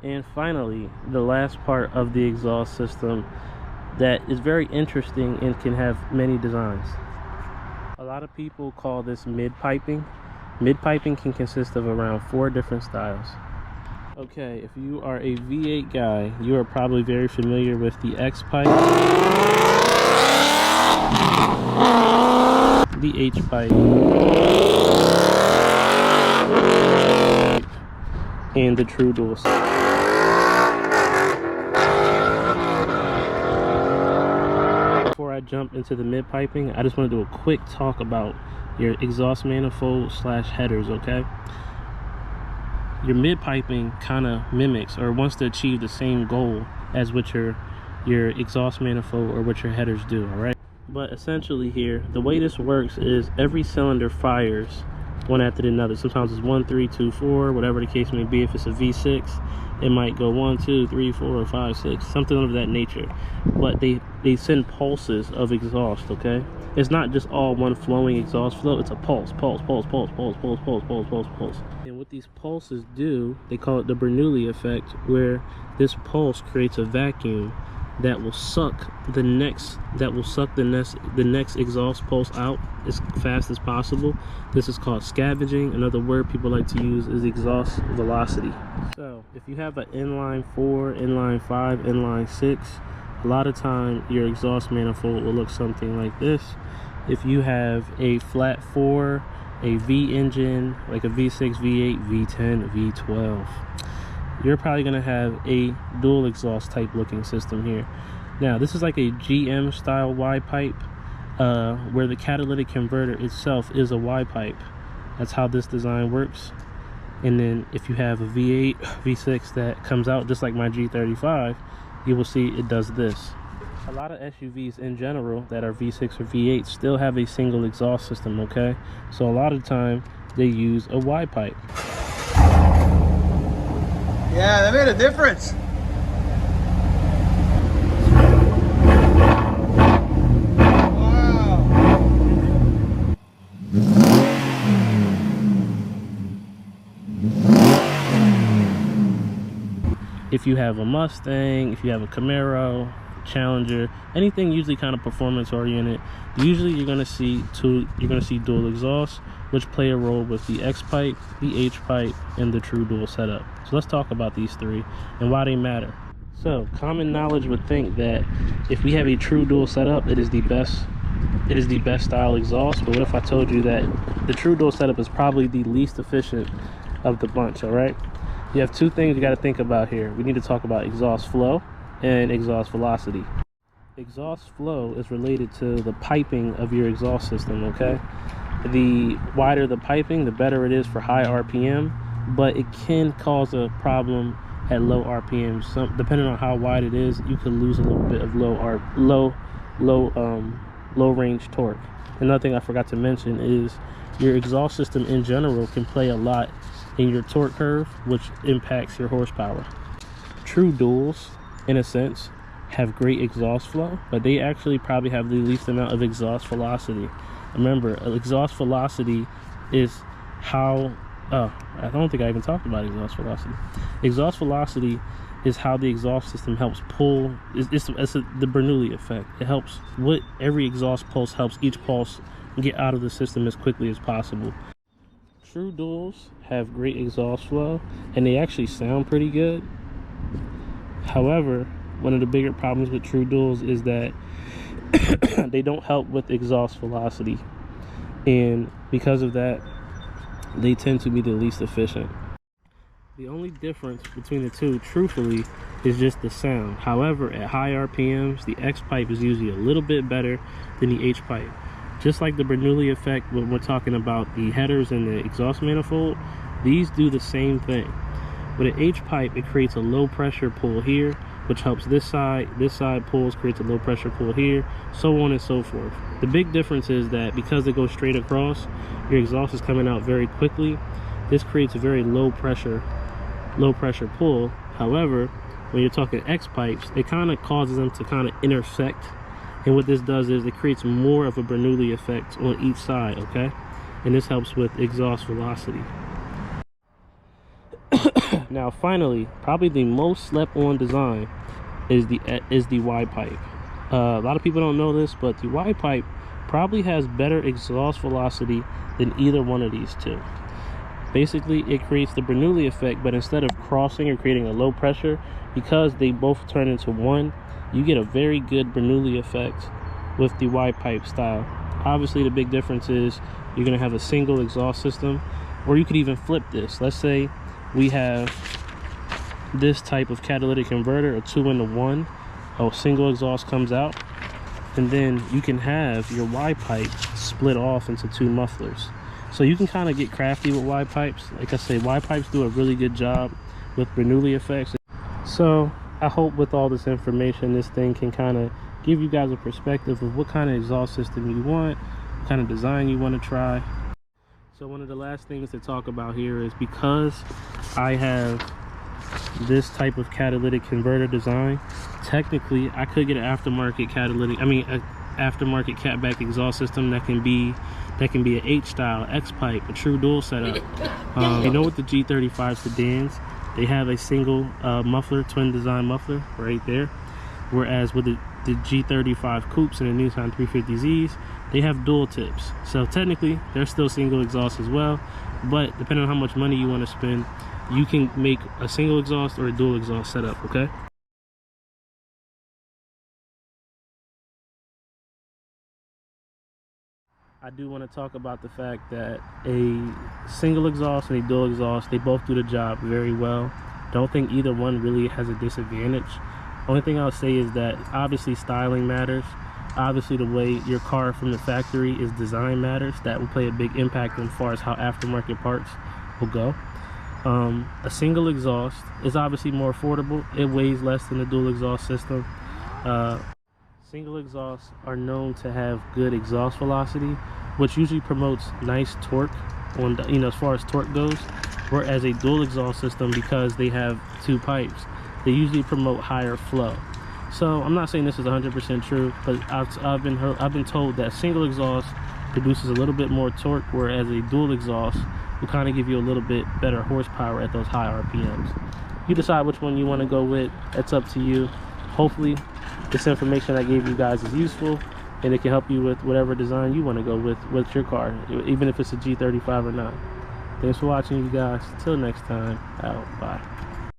And finally, the last part of the exhaust system that is very interesting and can have many designs. A lot of people call this mid-piping. Mid-piping can consist of around 4 different styles. Okay, if you are a V8 guy, you are probably very familiar with the X-pipe, the H-pipe, and the true dual setup. Before I jump into the mid-piping, I just want to do a quick talk about your exhaust manifold / headers, okay? Your mid-piping kind of mimics or wants to achieve the same goal as what your exhaust manifold or what your headers do, all right? But essentially here, the way this works is every cylinder fires one after another. Sometimes it's 1, 3, 2, 4, whatever the case may be. If it's a V6, it might go 1, 2, 3, 4, 5, 6, something of that nature. But they send pulses of exhaust, okay? It's not just all one flowing exhaust flow. It's a pulse, pulse, pulse, pulse, pulse, pulse, pulse, pulse, pulse, pulse. And what these pulses do, they call it the Bernoulli effect, where this pulse creates a vacuum that will suck the next exhaust pulse out as fast as possible. This is called scavenging. Another word people like to use is exhaust velocity. So if you have an inline 4, inline 5, inline 6, a lot of time your exhaust manifold will look something like this. If you have a flat 4, a V engine like a V6, V8, V10, V12, you're probably going to have a dual exhaust type looking system here. Now this is like a GM style Y pipe, where the catalytic converter itself is a Y pipe. That's how this design works. And then if you have a V8, V6 that comes out just like my G35, you will see it does this. A lot of SUVs in general that are V6 or V8 still have a single exhaust system, okay? So a lot of the time they use a Y pipe. Yeah, that made a difference. Wow. If you have a Mustang, if you have a Camaro, Challenger, anything usually kind of performance oriented, usually you're going to see dual exhausts, which play a role with the X pipe, the H pipe, and the true dual setup. So let's talk about these 3 and why they matter. So common knowledge would think that if we have a true dual setup, it is the best style exhaust. But what if I told you that the true dual setup is probably the least efficient of the bunch? All right, you have 2 things you got to think about here. We need to talk about exhaust flow and exhaust velocity. Exhaust flow is related to the piping of your exhaust system, okay? The wider the piping, the better it is for high RPM, but it can cause a problem at low RPM. Depending on how wide it is, you could lose a little bit of low range torque. Another thing I forgot to mention is your exhaust system in general can play a lot in your torque curve, which impacts your horsepower. True duals, in a sense, have great exhaust flow, but they actually probably have the least amount of exhaust velocity. Remember, exhaust velocity is how I don't think I even talked about exhaust velocity. Exhaust velocity is how the exhaust system helps pull. It's the Bernoulli effect. It helps with every exhaust pulse, helps each pulse get out of the system as quickly as possible. True duals have great exhaust flow and they actually sound pretty good. However, one of the bigger problems with true duals is that they don't help with exhaust velocity, and because of that, they tend to be the least efficient. The only difference between the 2, truthfully, is just the sound. However, at high RPMs, the X pipe is usually a little bit better than the H pipe. Just like the Bernoulli effect when we're talking about the headers and the exhaust manifold, these do the same thing. With an H pipe, it creates a low pressure pull here, which helps this side pulls, creates a low pressure pull here, so on and so forth. The big difference is that because it goes straight across, your exhaust is coming out very quickly. This creates a very low pressure pull. However, when you're talking X pipes, it kind of causes them to kind of intersect, and what this does is it creates more of a Bernoulli effect on each side, okay? And this helps with exhaust velocity. Now finally, probably the most slept on design is the Y pipe. A lot of people don't know this, but the Y pipe probably has better exhaust velocity than either one of these two. Basically, it creates the Bernoulli effect, but instead of crossing or creating a low pressure, because they both turn into one, you get a very good Bernoulli effect with the Y pipe style. Obviously, the big difference is you're going to have a single exhaust system, or you could even flip this. Let's say we have this type of catalytic converter, a 2-in-1, a single exhaust comes out, and then you can have your Y pipe split off into two mufflers. So you can kind of get crafty with Y pipes. Like I say, Y pipes do a really good job with Bernoulli effects. So I hope with all this information, this thing can kind of give you guys a perspective of what kind of exhaust system you want, what kind of design you want to try. So one of the last things to talk about here is, because I have this type of catalytic converter design, technically I could get an aftermarket aftermarket catback exhaust system that can be an H-style, X-pipe, a true dual setup. You know, with the G35 sedans, they have a single muffler, twin design muffler right there, whereas with the G35 coupes and the Nissan 350Zs, they have dual tips. So technically they're still single exhaust as well, but depending on how much money you want to spend, you can make a single exhaust or a dual exhaust setup. Okay, I do want to talk about the fact that a single exhaust and a dual exhaust, they both do the job very well. Don't think either one really has a disadvantage. Only thing I'll say is that obviously styling matters. Obviously the way your car from the factory is designed matters. That will play a big impact as far as how aftermarket parts will go. A single exhaust is obviously more affordable. It weighs less than the dual exhaust system. Single exhausts are known to have good exhaust velocity, which usually promotes nice torque on the, as far as torque goes. Whereas a dual exhaust system, because they have two pipes, they usually promote higher flow. So I'm not saying this is 100% true, but I've been told that single exhaust produces a little bit more torque, whereas a dual exhaust will kind of give you a little bit better horsepower at those high RPMs. You decide which one you want to go with. It's up to you. Hopefully this information I gave you guys is useful, and it can help you with whatever design you want to go with your car, even if it's a G35 or not. Thanks for watching, you guys. Till next time, out. Bye.